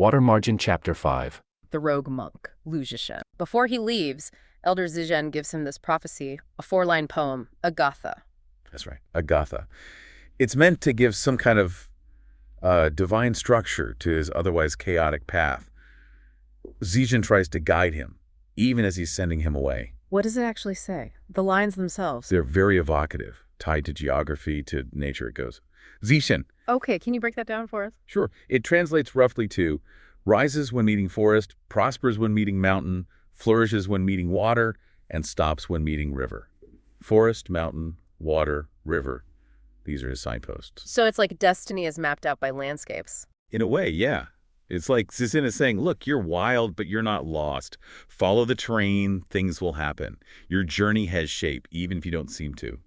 Water Margin, Chapter 5. The rogue monk, Lu Zhishen. Before he leaves, Elder Zhishen gives him this prophecy, a 4-line poem, a gatha. That's right, a gatha. It's meant to give some kind of divine structure to his otherwise chaotic path. Zhishen tries to guide him, even as he's sending him away. What does it actually say? The lines themselves. They're very evocative, tied to geography, to nature. It goes, Zhishen. Okay, can you break that down for us? Sure. It translates roughly to rises when meeting forest, prospers when meeting mountain, flourishes when meeting water, and stops when meeting river. Forest, mountain, water, river. These are his signposts. So it's like destiny is mapped out by landscapes. In a way, yeah. It's like Zhishen is saying, look, you're wild, but you're not lost. Follow the terrain, things will happen. Your journey has shape, even if you don't seem to.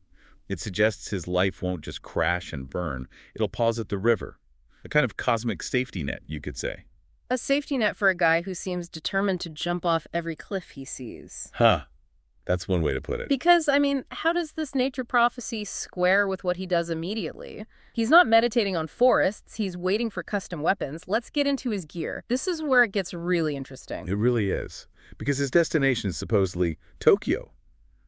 It suggests his life won't just crash and burn. It'll pause at the river. A kind of cosmic safety net, you could say. A safety net for a guy who seems determined to jump off every cliff he sees. Huh. That's one way to put it. Because, I mean, how does this nature prophecy square with what he does immediately? He's not meditating on forests, he's waiting for custom weapons. Let's get into his gear. This is where it gets really interesting. It really is. Because his destination is supposedly Tokyo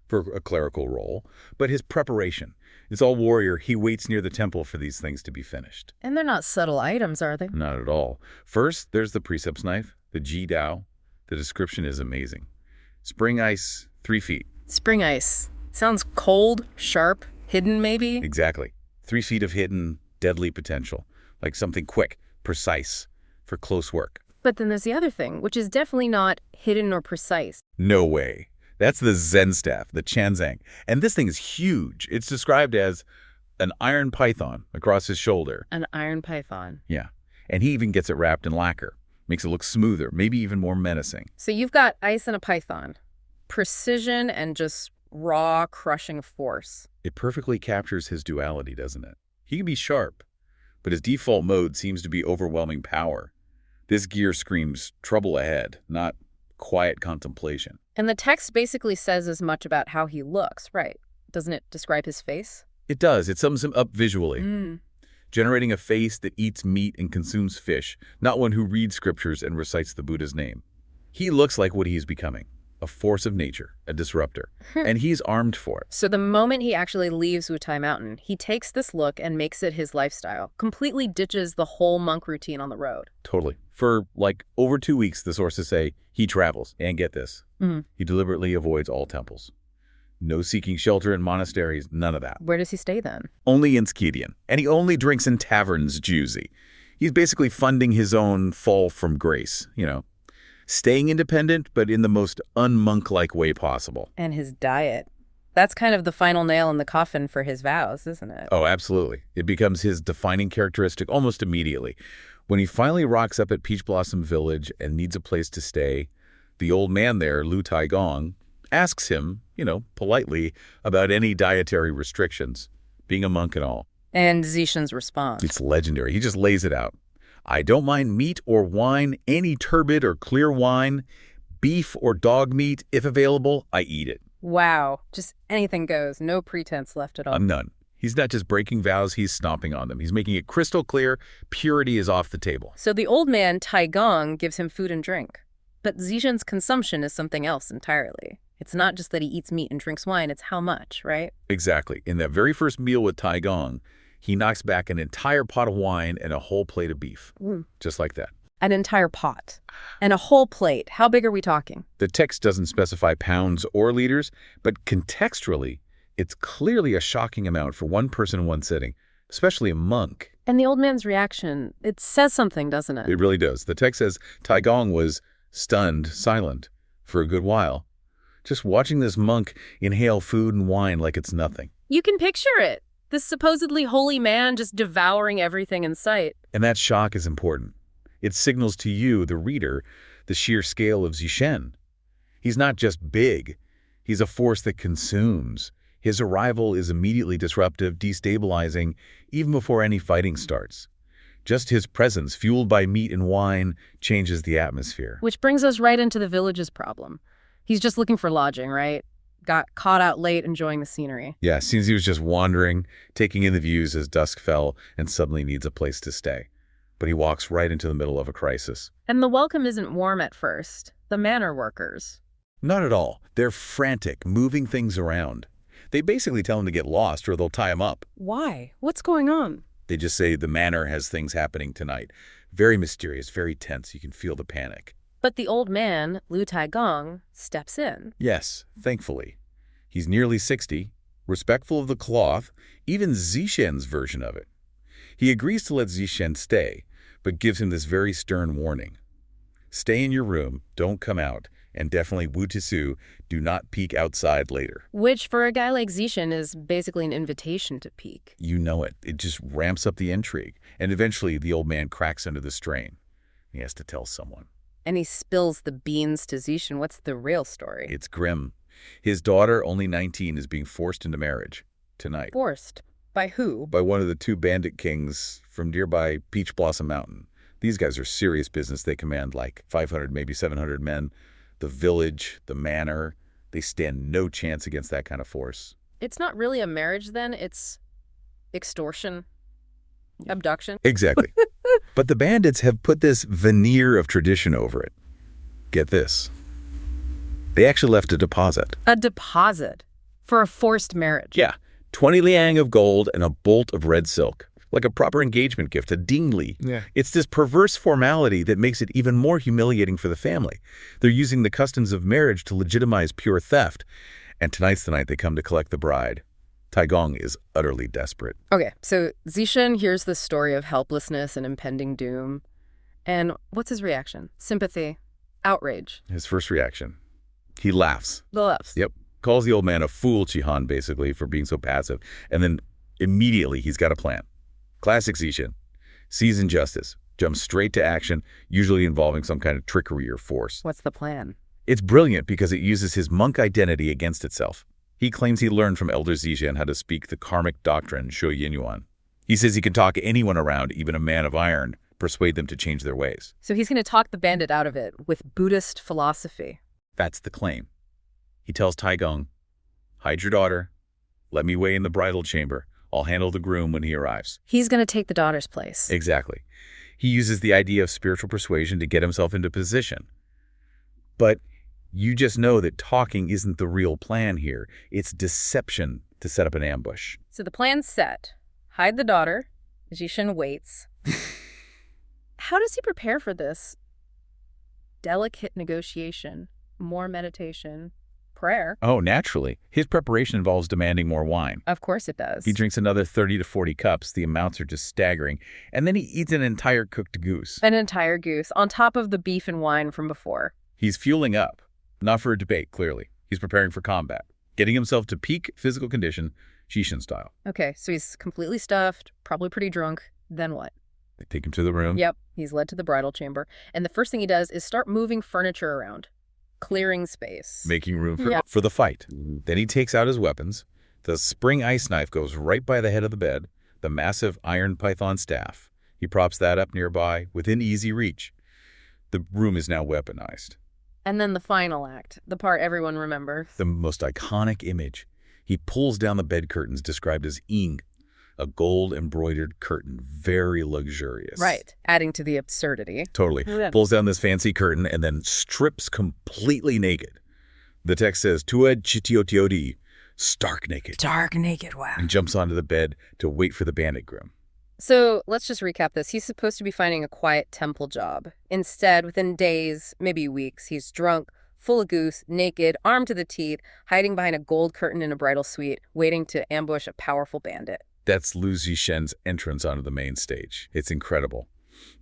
for a clerical role, but his preparation is all warrior. He waits near the temple for these things to be finished. And they're not subtle items, are they? Not at all. First, there's the precepts knife, the Ji Dao. The description is amazing. Spring ice, 3 feet. Spring ice. Sounds cold, sharp, hidden maybe? Exactly. 3 feet of hidden, deadly potential. Like something quick, precise, for close work. But then there's the other thing, which is definitely not hidden or precise. No way. That's the Zen staff, the Chanzang. And this thing is huge. It's described as an iron python across his shoulder. An iron python. Yeah. And he even gets it wrapped in lacquer. Makes it look smoother, maybe even more menacing. So you've got ice and a python. Precision and just raw, crushing force. It perfectly captures his duality, doesn't it? He can be sharp, but his default mode seems to be overwhelming power. This gear screams trouble ahead, not quiet contemplation. And the text basically says as much about how he looks, right? Doesn't it describe his face? It does. It sums him up visually. Generating a face that eats meat and consumes fish, not one who reads scriptures and recites the Buddha's name. He looks like what he's becoming. A force of nature, a disruptor, and he's armed for it. So the moment he actually leaves Wutai Mountain, he takes this look and makes it his lifestyle, completely ditches the whole monk routine on the road. Totally. For like over 2 weeks, the sources say he travels, and get this, he deliberately avoids all temples. No seeking shelter in monasteries, none of that. Where does he stay then? Only in Skidian, and he only drinks in taverns, Juicy. He's basically funding his own fall from grace, Staying independent, but in the most unmonk-like way possible. And his diet. That's kind of the final nail in the coffin for his vows, isn't it? Oh, absolutely. It becomes his defining characteristic almost immediately. When he finally rocks up at Peach Blossom Village and needs a place to stay, the old man there, Lu Taigong, asks him, politely, about any dietary restrictions, being a monk and all. And Zhishen's response. It's legendary. He just lays it out. I don't mind meat or wine, any turbid or clear wine, beef or dog meat, if available, I eat it. Wow. Just anything goes. No pretense left at all. None. He's not just breaking vows, he's stomping on them. He's making it crystal clear. Purity is off the table. So the old man, Taigong, gives him food and drink. But Zhishen's consumption is something else entirely. It's not just that he eats meat and drinks wine, it's how much, right? Exactly. In that very first meal with Taigong, he knocks back an entire pot of wine and a whole plate of beef. Just like that. An entire pot. And a whole plate. How big are we talking? The text doesn't specify pounds or liters, but contextually, it's clearly a shocking amount for one person in one sitting, especially a monk. And the old man's reaction, it says something, doesn't it? It really does. The text says Taigong was stunned, silent, for a good while, just watching this monk inhale food and wine like it's nothing. You can picture it. This supposedly holy man just devouring everything in sight. And that shock is important. It signals to you, the reader, the sheer scale of Zhishen. He's not just big. He's a force that consumes. His arrival is immediately disruptive, destabilizing, even before any fighting starts. Just his presence, fueled by meat and wine, changes the atmosphere. Which brings us right into the village's problem. He's just looking for lodging, right? Got caught out late enjoying the scenery. Yeah, seems he was just wandering, taking in the views as dusk fell, and suddenly needs a place to stay. but he walks right into the middle of a crisis. And the welcome isn't warm at first. The manor workers. Not at all. They're frantic, moving things around. They basically tell him to get lost or they'll tie him up. Why? What's going on? They just say the manor has things happening tonight. Very mysterious, very tense. You can feel the panic. But the old man, Lu Taigong, steps in. Yes, thankfully. He's nearly 60, respectful of the cloth, even Zishen's version of it. He agrees to let Zishen stay, but gives him this very stern warning. Stay in your room, don't come out, and definitely Wu Tisu, do not peek outside later. Which, for a guy like Zishen, is basically an invitation to peek. You know it. It just ramps up the intrigue. And eventually, the old man cracks under the strain. He has to tell someone. And he spills the beans to Zishen. What's the real story? It's grim. His daughter, only 19, is being forced into marriage tonight. Forced? By who? By one of the 2 bandit kings from nearby Peach Blossom Mountain. These guys are serious business. They command like 500, maybe 700 men. The village, the manor, they stand no chance against that kind of force. It's not really a marriage then. It's extortion. Abduction. Exactly. But the bandits have put this veneer of tradition over it. Get this. They actually left a deposit. A deposit for a forced marriage. Yeah, 20 liang of gold and a bolt of red silk. Like a proper engagement gift, a dingli. Yeah. It's this perverse formality that makes it even more humiliating for the family. They're using the customs of marriage to legitimize pure theft. And tonight's the night they come to collect the bride. Taigong is utterly desperate. Okay, so Zishen hears the story of helplessness and impending doom. And what's his reaction? Sympathy. Outrage. His first reaction. He laughs. The laughs. Yep. Calls the old man a fool, Chihan, basically, for being so passive. And then immediately he's got a plan. Classic Zishen. Sees injustice. Jumps straight to action, usually involving some kind of trickery or force. What's the plan? It's brilliant because it uses his monk identity against itself. He claims he learned from Elder Zishen how to speak the karmic doctrine, Shu Yinyuan. He says he can talk anyone around, even a man of iron, persuade them to change their ways. So he's going to talk the bandit out of it with Buddhist philosophy. That's the claim. He tells Taigong, hide your daughter, let me wait in the bridal chamber. I'll handle the groom when he arrives. He's going to take the daughter's place. Exactly. He uses the idea of spiritual persuasion to get himself into position. But you just know that talking isn't the real plan here. It's deception to set up an ambush. So the plan's set. Hide the daughter. Zishen waits. How does he prepare for this? Delicate negotiation, more meditation, prayer. Oh, naturally. His preparation involves demanding more wine. Of course it does. He drinks another 30 to 40 cups. The amounts are just staggering. And then he eats an entire cooked goose. An entire goose on top of the beef and wine from before. He's fueling up. Not for a debate, clearly. He's preparing for combat. Getting himself to peak physical condition, Zishen style. Okay, so he's completely stuffed, probably pretty drunk. Then what? They take him to the room. Yep, he's led to the bridal chamber. And the first thing he does is start moving furniture around. Clearing space. Making room Yeah. for the fight. Then he takes out his weapons. The spring ice knife goes right by the head of the bed. The massive iron python staff. He props that up nearby, within easy reach. The room is now weaponized. And then the final act, the part everyone remembers. The most iconic image. He pulls down the bed curtains described as ing, a gold-embroidered curtain, very luxurious. Right, adding to the absurdity. Totally. Yeah. Pulls down this fancy curtain and then strips completely naked. The text says, Tued chitiotiodi, stark naked, Dark naked, wow. and jumps onto the bed to wait for the bandit groom. So let's just recap this. He's supposed to be finding a quiet temple job. Instead, within days, maybe weeks, he's drunk, full of goose, naked, armed to the teeth, hiding behind a gold curtain in a bridal suite, waiting to ambush a powerful bandit. That's Lu Zishen's entrance onto the main stage. It's incredible.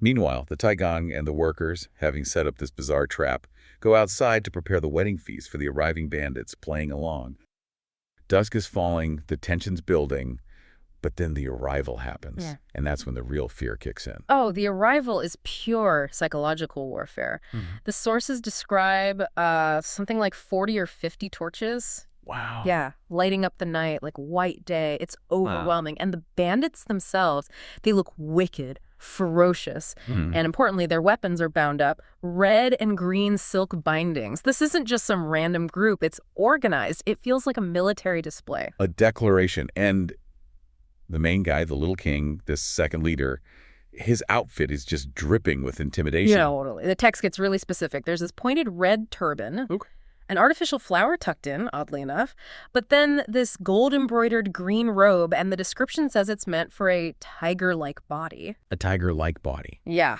Meanwhile, the Taigong and the workers, having set up this bizarre trap, go outside to prepare the wedding feast for the arriving bandits playing along. Dusk is falling, the tension's building, but then the arrival happens. Yeah. And that's when the real fear kicks in. Oh, the arrival is pure psychological warfare. The sources describe something like 40 or 50 torches. Wow. Yeah, lighting up the night like white day. It's overwhelming. And the bandits themselves, they look wicked, ferocious. And importantly, their weapons are bound up. Red and green silk bindings. This isn't just some random group. It's organized. It feels like a military display. A declaration. And the main guy, the little king, this second leader, His outfit is just dripping with intimidation. Yeah, totally. The text gets really specific. There's this pointed red turban, an artificial flower tucked in, oddly enough, but then this gold-embroidered green robe, and the description says it's meant for a tiger-like body. A tiger-like body. Yeah.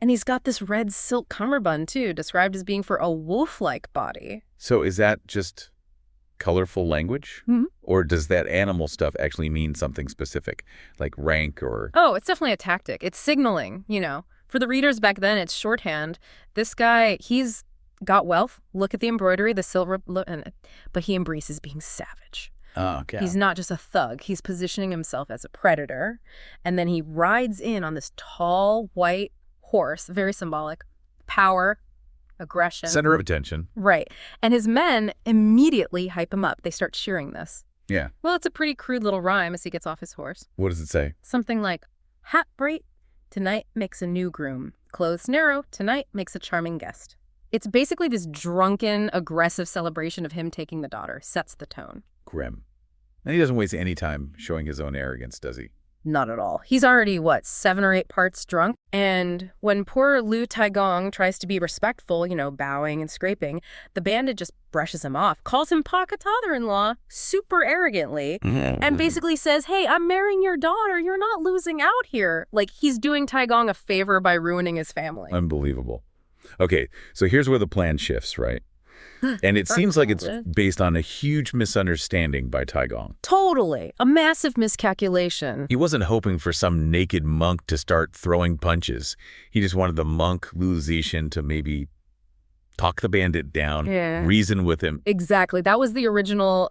And he's got this red silk cummerbund, too, described as being for a wolf-like body. So is that just colorful language? Mm-hmm. Or does that animal stuff actually mean something specific, like rank or... Oh, it's definitely a tactic. It's signaling, For the readers back then, it's shorthand. This guy, he's got wealth. Look at the embroidery, the silver... But he embraces being savage. Oh, okay. He's not just a thug. He's positioning himself as a predator. And then he rides in on this tall, white horse, very symbolic, power, aggression. Center of attention. Right. And his men immediately hype him up. They start cheering this. Yeah. Well, it's a pretty crude little rhyme as he gets off his horse. What does it say? Something like, hat bright, tonight makes a new groom. Clothes narrow, tonight makes a charming guest. It's basically this drunken, aggressive celebration of him taking the daughter. Sets the tone. Grim. And he doesn't waste any time showing his own arrogance, does he? Not at all. He's already, 7 or 8 parts drunk? And when poor Lu Taigong tries to be respectful, bowing and scraping, the bandit just brushes him off, calls him Pakatother-in-law super arrogantly, and basically says, hey, I'm marrying your daughter. You're not losing out here. Like, he's doing Taigong a favor by ruining his family. Unbelievable. Okay, so here's where the plan shifts, right? And it seems like it's based on a huge misunderstanding by Taigong. Totally. A massive miscalculation. He wasn't hoping for some naked monk to start throwing punches. He just wanted the monk, Lu Zixin, to maybe talk the bandit down, reason with him. Exactly. That was the original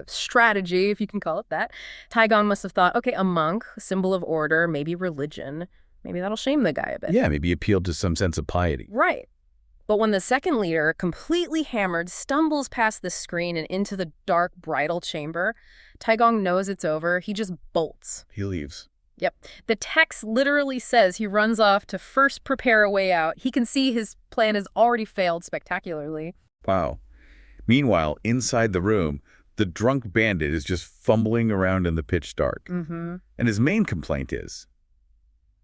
strategy, if you can call it that. Taigong must have thought, okay, a monk, a symbol of order, maybe religion. Maybe that'll shame the guy a bit. Yeah, maybe appealed to some sense of piety. Right. But when the second leader, completely hammered, stumbles past the screen and into the dark bridal chamber, Taigong knows it's over. He just bolts. He leaves. Yep. The text literally says he runs off to first prepare a way out. He can see his plan has already failed spectacularly. Wow. Meanwhile, inside the room, the drunk bandit is just fumbling around in the pitch dark. Mm-hmm. And his main complaint is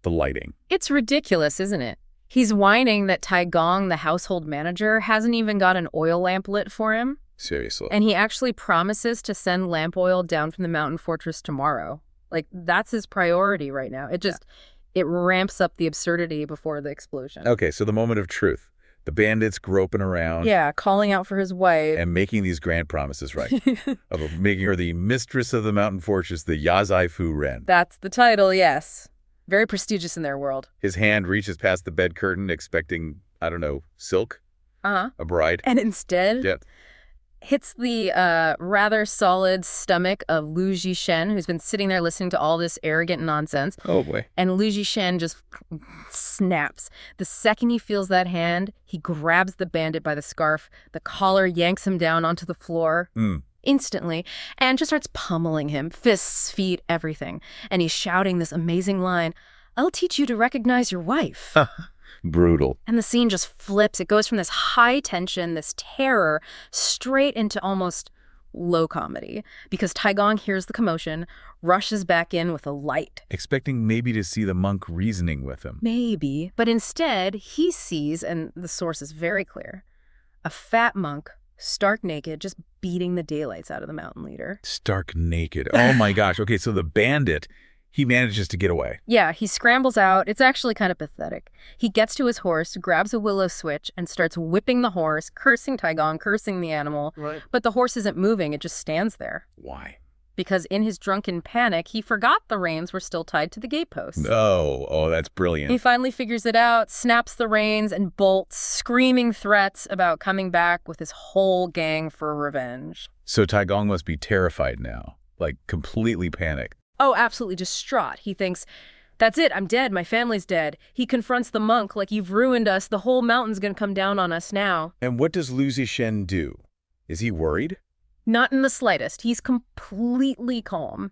the lighting. It's ridiculous, isn't it? He's whining that Taigong, the household manager, hasn't even got an oil lamp lit for him. Seriously. And he actually promises to send lamp oil down from the mountain fortress tomorrow. Like, that's his priority right now. It ramps up the absurdity before the explosion. Okay, so the moment of truth. The bandit's groping around. Yeah, calling out for his wife. And making these grand promises, right? Of making her the mistress of the mountain fortress, the Yazai Fu Ren. That's the title, yes. Very prestigious in their world. His hand reaches past the bed curtain, expecting, I don't know, silk? Uh-huh. A bride? And instead hits the rather solid stomach of Lu Zixin, who's been sitting there listening to all this arrogant nonsense. Oh, boy. And Lu Zixin just snaps. The second he feels that hand, he grabs the bandit by the scarf. The collar yanks him down onto the floor. Instantly, and just starts pummeling him, fists, feet, everything. And he's shouting this amazing line, I'll teach you to recognize your wife. Brutal. And the scene just flips. It goes from this high tension, this terror, straight into almost low comedy. Because Taigong hears the commotion, rushes back in with a light. Expecting maybe to see the monk reasoning with him. Maybe. But instead, he sees, and the source is very clear, a fat monk, stark naked, just beating the daylights out of the mountain leader. Stark naked. Oh, my gosh. Okay, so the bandit, he manages to get away. Yeah, he scrambles out. It's actually kind of pathetic. He gets to his horse, grabs a willow switch, and starts whipping the horse, cursing Taigong, cursing the animal. Right. But the horse isn't moving. It just stands there. Why? Because in his drunken panic, he forgot the reins were still tied to the gatepost. Oh, that's brilliant. He finally figures it out, snaps the reins, and bolts, screaming threats about coming back with his whole gang for revenge. So Taigong must be terrified now, like completely panicked. Oh, absolutely distraught. He thinks, that's it, I'm dead, my family's dead. He confronts the monk like, you've ruined us, the whole mountain's gonna come down on us now. And what does Lu Zixin do? Is he worried? Not in the slightest. He's completely calm.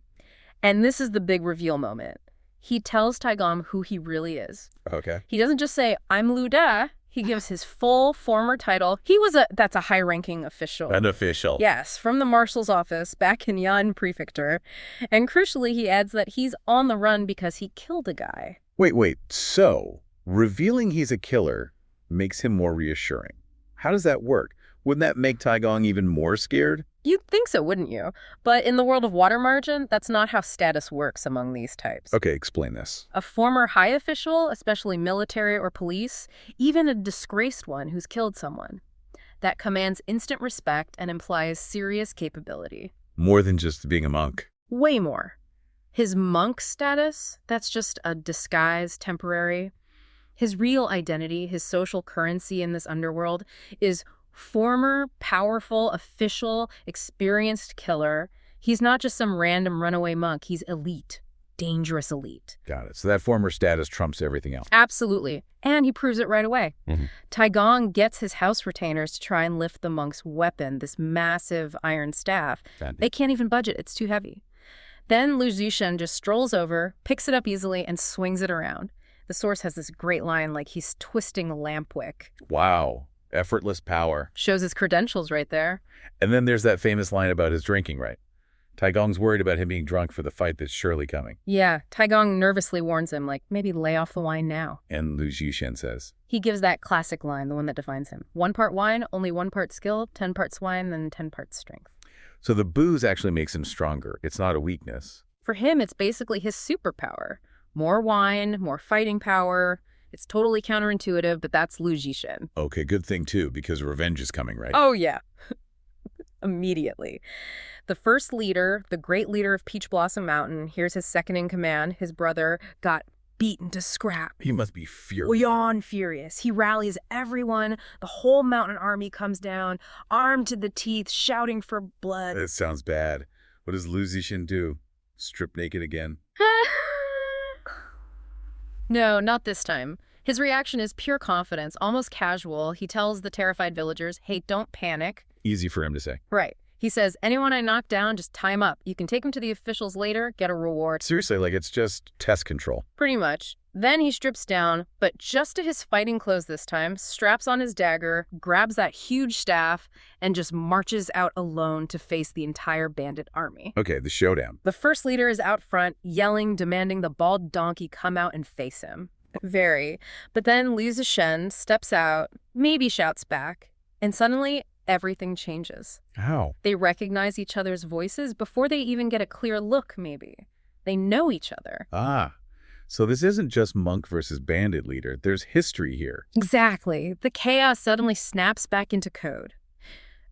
And this is the big reveal moment. He tells Taigong who he really is. Okay. He doesn't just say, I'm Lu Da. He gives his full former title. That's a high-ranking official. An official. Yes, from the marshal's office back in Yan Prefecture. And crucially, he adds that he's on the run because he killed a guy. Wait. So, revealing he's a killer makes him more reassuring. How does that work? Wouldn't that make Taigong even more scared? You'd think so, wouldn't you? But in the world of water margin, that's not how status works among these types. Okay, explain this. A former high official, especially military or police, even a disgraced one who's killed someone, that commands instant respect and implies serious capability. More than just being a monk. Way more. His monk status, that's just a disguise, temporary. His real identity, his social currency in this underworld, is former, powerful, official, experienced killer. He's not just some random runaway monk. He's elite, dangerous elite. Got it. So that former status trumps everything else. Absolutely. And he proves it right away. Taigong gets his house retainers to try and lift the monk's weapon, this massive iron staff. They can't even budge it. It's too heavy. Then Lu Zhishen just strolls over, picks it up easily, and swings it around. The source has this great line like he's twisting a lamp wick. Wow. Effortless power. Shows his credentials right there. And then there's that famous line about his drinking, right? Taigong's worried about him being drunk for the fight that's surely coming. Yeah, Taigong nervously warns him, like, maybe lay off the wine now. And Lu Zhishen says, He gives that classic line, the one that defines him. 1 part wine, only 1 part skill, 10 parts wine, and 10 parts strength. so the booze actually makes him stronger. It's not a weakness. For him, it's basically his superpower. More wine, more fighting power. It's totally counterintuitive, but that's Lu Zhishen. Okay, good thing too, because revenge is coming, right? Oh, yeah. Immediately. The first leader, the great leader of Peach Blossom Mountain, here's his second in command, his brother, got beaten to scrap. He must be furious. Beyond furious. He rallies everyone. The whole mountain army comes down, armed to the teeth, shouting for blood. That sounds bad. What does Lu Zhishen do? Strip naked again? No, not this time. His reaction is pure confidence, almost casual. He tells the terrified villagers, hey, don't panic. Easy for him to say. Right. He says, anyone I knock down, just tie him up. You can take him to the officials later, get a reward. Seriously, like it's just test control. Pretty much. Then he strips down, but just to his fighting clothes this time, straps on his dagger, grabs that huge staff, and just marches out alone to face the entire bandit army. Okay, the showdown. The first leader is out front, yelling, demanding the bald donkey come out and face him. Very. But then Lu Zhishen steps out, maybe shouts back, and suddenly everything changes. How? They recognize each other's voices before they even get a clear look, maybe. They know each other. Ah, so this isn't just monk versus bandit leader. There's history here. Exactly. The chaos suddenly snaps back into code.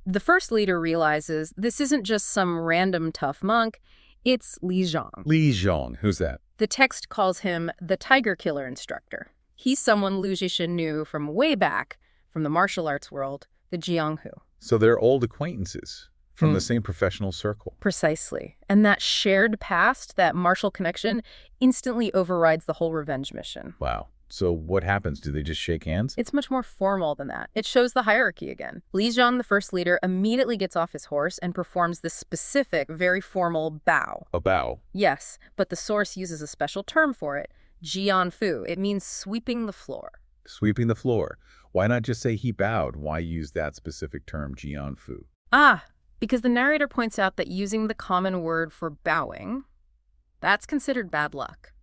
The first leader realizes this isn't just some random tough monk, it's Li Zhang. Li Zhang, who's that? The text calls him the Tiger Killer Instructor. He's someone Lu Zhishen knew from way back, from the martial arts world, the Jianghu. So they're old acquaintances from the same professional circle. Precisely. And that shared past, that martial connection, instantly overrides the whole revenge mission. Wow. So what happens? Do they just shake hands? It's much more formal than that. It shows the hierarchy again. Li Zhang, the first leader, immediately gets off his horse and performs this specific, very formal bow. A bow. Yes, but the source uses a special term for it, jianfu. It means sweeping the floor. Sweeping the floor. Why not just say he bowed? Why use that specific term, jianfu? Because the narrator points out that using the common word for bowing, that's considered bad luck.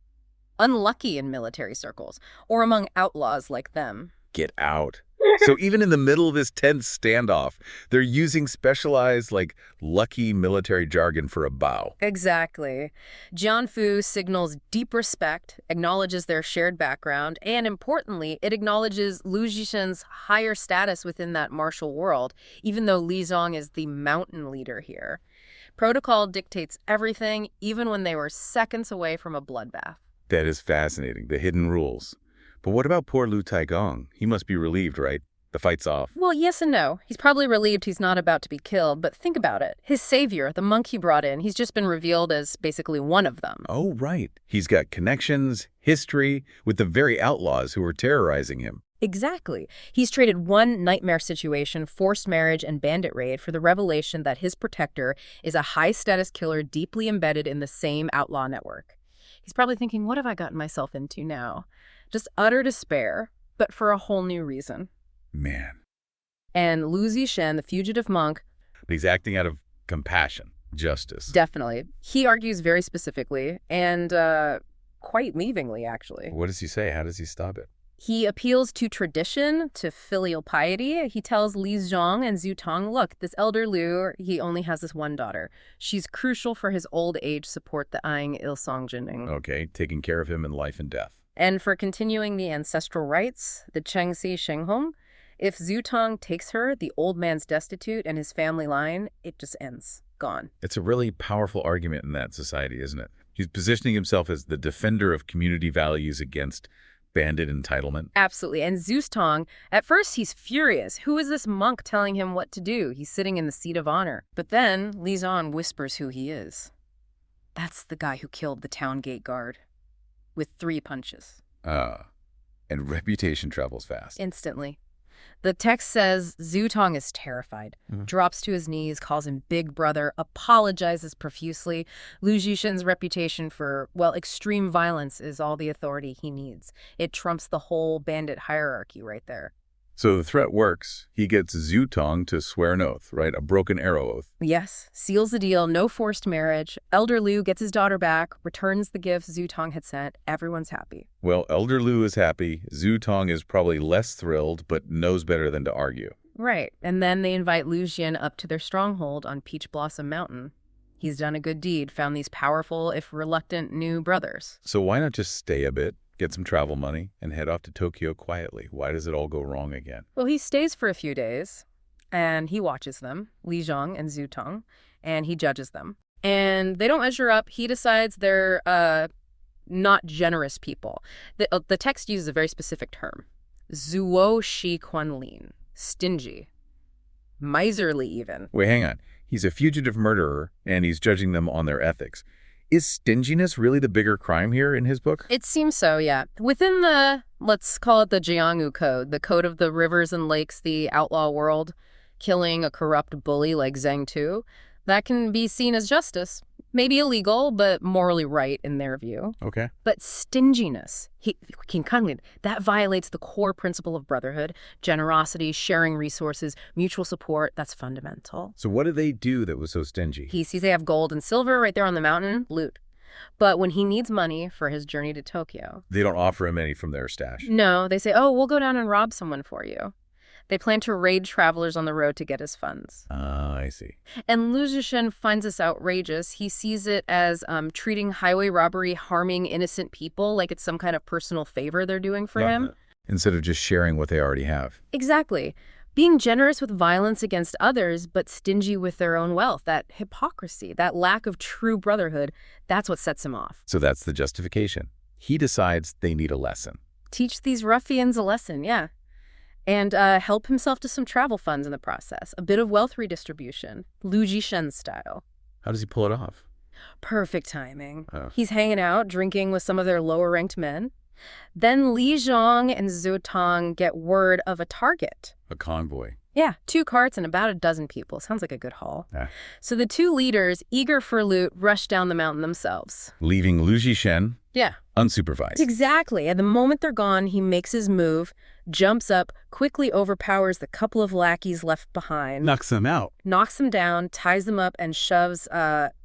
Unlucky in military circles, or among outlaws like them. Get out. So even in the middle of this tense standoff, they're using specialized, lucky military jargon for a bow. Exactly. Jianfu signals deep respect, acknowledges their shared background, and importantly, it acknowledges Lu Zhishen's higher status within that martial world, even though Li Zhang is the mountain leader here. Protocol dictates everything, even when they were seconds away from a bloodbath. That is fascinating, the hidden rules. But what about poor Lu Taigong? He must be relieved, right? The fight's off. Well, yes and no. He's probably relieved he's not about to be killed, but think about it. His savior, the monk he brought in, he's just been revealed as basically one of them. Oh, right. He's got connections, history, with the very outlaws who were terrorizing him. Exactly. He's traded one nightmare situation, forced marriage and bandit raid, for the revelation that his protector is a high-status killer deeply embedded in the same outlaw network. He's probably thinking, what have I gotten myself into now? Just utter despair, but for a whole new reason. Man. And Lu Zhishen, the fugitive monk... But he's acting out of compassion, justice. Definitely. He argues very specifically and quite movingly, actually. What does he say? How does he stop it? He appeals to tradition, to filial piety. He tells Li Zhang and Zhu Tong, look, this elder Liu, he only has this one daughter. She's crucial for his old age support the Aing Ilsong Jining. Okay, taking care of him in life and death. And for continuing the ancestral rites, the Chengxi Shenghong, if Zhu Tong takes her, the old man's destitute and his family line, it just ends. Gone. It's a really powerful argument in that society, isn't it? He's positioning himself as the defender of community values against bandit entitlement. Absolutely. And Zhu Tong, at first he's furious. Who is this monk telling him what to do? He's sitting in the seat of honor. But then Li Zhan whispers who he is. That's the guy who killed the town gate guard with 3 punches. And reputation travels fast. Instantly. The text says Zhu Tong is terrified, drops to his knees, calls him big brother, apologizes profusely. Lu Zhishen's reputation for, well, extreme violence is all the authority he needs. It trumps the whole bandit hierarchy right there. So the threat works. He gets Zhu Tong to swear an oath, right? A broken arrow oath. Yes, seals the deal, no forced marriage. Elder Liu gets his daughter back, returns the gifts Zhu Tong had sent. Everyone's happy. Well, Elder Liu is happy. Zhu Tong is probably less thrilled, but knows better than to argue. Right, and then they invite Lu Xian up to their stronghold on Peach Blossom Mountain. He's done a good deed, found these powerful, if reluctant, new brothers. So why not just stay a bit, get some travel money, and head off to Tokyo quietly? Why does it all go wrong again? Well, he stays for a few days, and he watches them, Li Zhang and Zhu Tong, and he judges them. And they don't measure up. He decides they're not generous people. The text uses a very specific term. Zuo shi quan lin. Stingy. Miserly, even. Wait, hang on. He's a fugitive murderer, and he's judging them on their ethics. Is stinginess really the bigger crime here in his book? It seems so, yeah. Within the, let's call it the Jianghu Code, the code of the rivers and lakes, the outlaw world, killing a corrupt bully like Zheng Tu, that can be seen as justice. Maybe illegal, but morally right in their view. Okay. But stinginess, that violates the core principle of brotherhood, generosity, sharing resources, mutual support. That's fundamental. So what did they do that was so stingy? He sees they have gold and silver right there on the mountain, loot. But when he needs money for his journey to Tokyo... They don't offer him any from their stash. No, they say, oh, we'll go down and rob someone for you. They plan to raid travelers on the road to get his funds. Ah, I see. And Lu Zhishen finds this outrageous. He sees it as treating highway robbery, harming innocent people like it's some kind of personal favor they're doing for him. Instead of just sharing what they already have. Exactly. Being generous with violence against others, but stingy with their own wealth. That hypocrisy, that lack of true brotherhood, that's what sets him off. So that's the justification. He decides they need a lesson. Teach these ruffians a lesson, yeah. And help himself to some travel funds in the process. A bit of wealth redistribution, Lu Zhishen style. How does he pull it off? Perfect timing. Oh. He's hanging out, drinking with some of their lower-ranked men. Then Li Zhang and Zhu Tong get word of a target. A convoy. Yeah, 2 carts and about a dozen people. Sounds like a good haul. Yeah. So the 2 leaders, eager for loot, rush down the mountain themselves. Leaving Lu Zhishen Yeah. unsupervised. Exactly. At the moment they're gone, he makes his move, jumps up, quickly overpowers the couple of lackeys left behind. Knocks them out. Knocks them down, ties them up, and shoves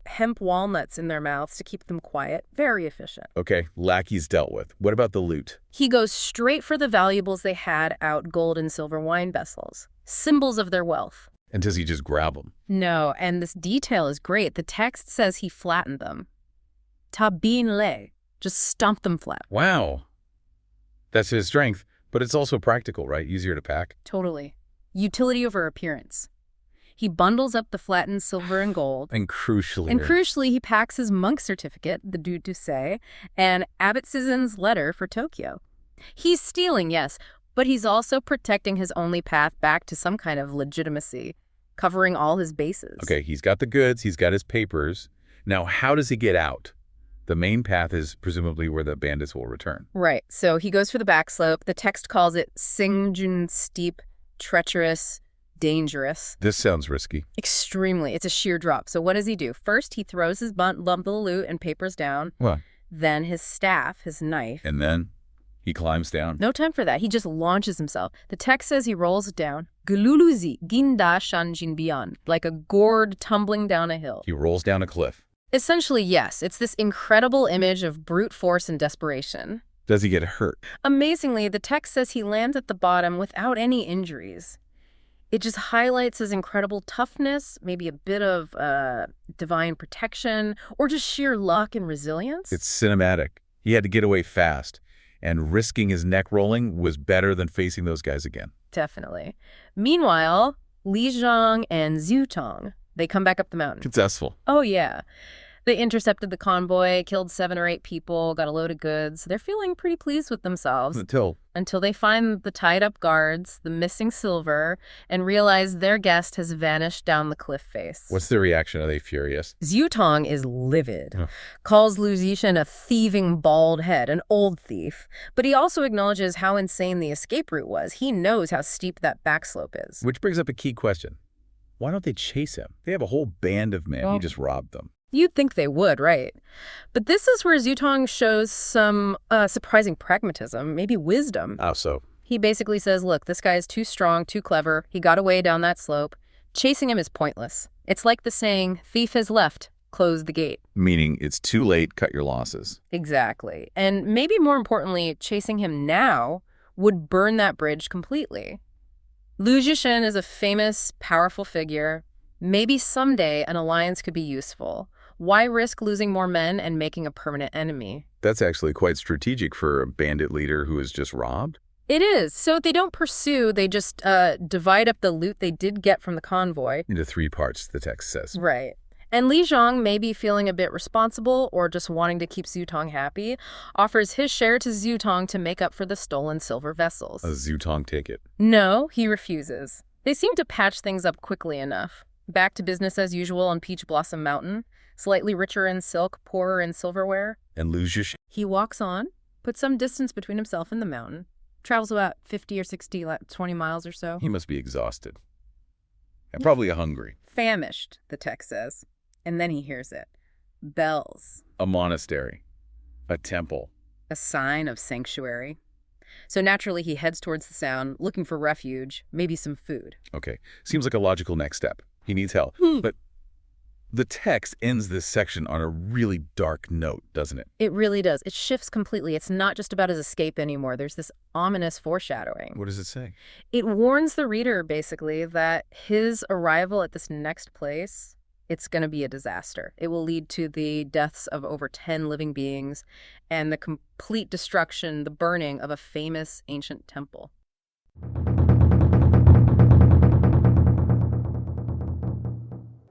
hemp walnuts in their mouths to keep them quiet. Very efficient. Okay, lackeys dealt with. What about the loot? He goes straight for the valuables they had out, gold and silver wine vessels. Symbols of their wealth. And does he just grab them? No, and this detail is great. The text says he flattened them. Tabin le. Just stomp them flat. Wow. That's his strength, but it's also practical, right? Easier to pack. Totally. Utility over appearance. He bundles up the flattened silver and gold. And crucially, he packs his monk certificate, the Duc du Say, and Abbot Sizin's letter for Tokyo. He's stealing, yes, but he's also protecting his only path back to some kind of legitimacy, covering all his bases. Okay, he's got the goods, he's got his papers. Now, how does he get out? The main path is presumably where the bandits will return. Right. So he goes for the back slope. The text calls it Singjun steep, treacherous, dangerous. This sounds risky. Extremely. It's a sheer drop. So what does he do? First, he throws his lump of loot and papers down. What? Then his staff, his knife. And then he climbs down. No time for that. He just launches himself. The text says he rolls down. Gululuzi ginda shanjin bian, like a gourd tumbling down a hill. He rolls down a cliff. Essentially, yes. It's this incredible image of brute force and desperation. Does he get hurt? Amazingly, the text says he lands at the bottom without any injuries. It just highlights his incredible toughness, maybe a bit of divine protection, or just sheer luck and resilience. It's cinematic. He had to get away fast, and risking his neck rolling was better than facing those guys again. Definitely. Meanwhile, Li Zhang and Zhu Tong, they come back up the mountain. Successful. Oh, yeah. They intercepted the convoy, killed 7 or 8 people, got a load of goods. They're feeling pretty pleased with themselves. Until they find the tied-up guards, the missing silver, and realize their guest has vanished down the cliff face. What's their reaction? Are they furious? Zhu Tong is livid, calls Lu Zishan a thieving bald head, an old thief. But he also acknowledges how insane the escape route was. He knows how steep that backslope is. Which brings up a key question. Why don't they chase him? They have a whole band of men. He just robbed them. You'd think they would, right? But this is where Zhu Tong shows some surprising pragmatism, maybe wisdom. How so? He basically says, look, this guy is too strong, too clever. He got away down that slope. Chasing him is pointless. It's like the saying, thief has left, close the gate. Meaning it's too late, cut your losses. Exactly. And maybe more importantly, chasing him now would burn that bridge completely. Lu Zishan is a famous, powerful figure. Maybe someday an alliance could be useful. Why risk losing more men and making a permanent enemy? That's actually quite strategic for a bandit leader who is just robbed. It is. So they don't pursue, they just divide up the loot they did get from the convoy. Into 3 parts, the text says. Right. And Li Zhang, maybe feeling a bit responsible or just wanting to keep Zhu Tong happy, offers his share to Zhu Tong to make up for the stolen silver vessels. A Zhu Tong ticket. No, he refuses. They seem to patch things up quickly enough. Back to business as usual on Peach Blossom Mountain. Slightly richer in silk, poorer in silverware. And Lu Zishan? He walks on, puts some distance between himself and the mountain, travels about 50 or 60, 20 miles or so. He must be exhausted. And probably hungry. Famished, the text says. And then he hears it. Bells. A monastery. A temple. A sign of sanctuary. So naturally he heads towards the sound, looking for refuge, maybe some food. Okay. Seems like a logical next step. He needs help. But the text ends this section on a really dark note, doesn't it? It really does. It shifts completely. It's not just about his escape anymore. There's this ominous foreshadowing. What does it say? It warns the reader, basically, that his arrival at this next place, it's going to be a disaster. It will lead to the deaths of over 10 living beings and the complete destruction, the burning of a famous ancient temple.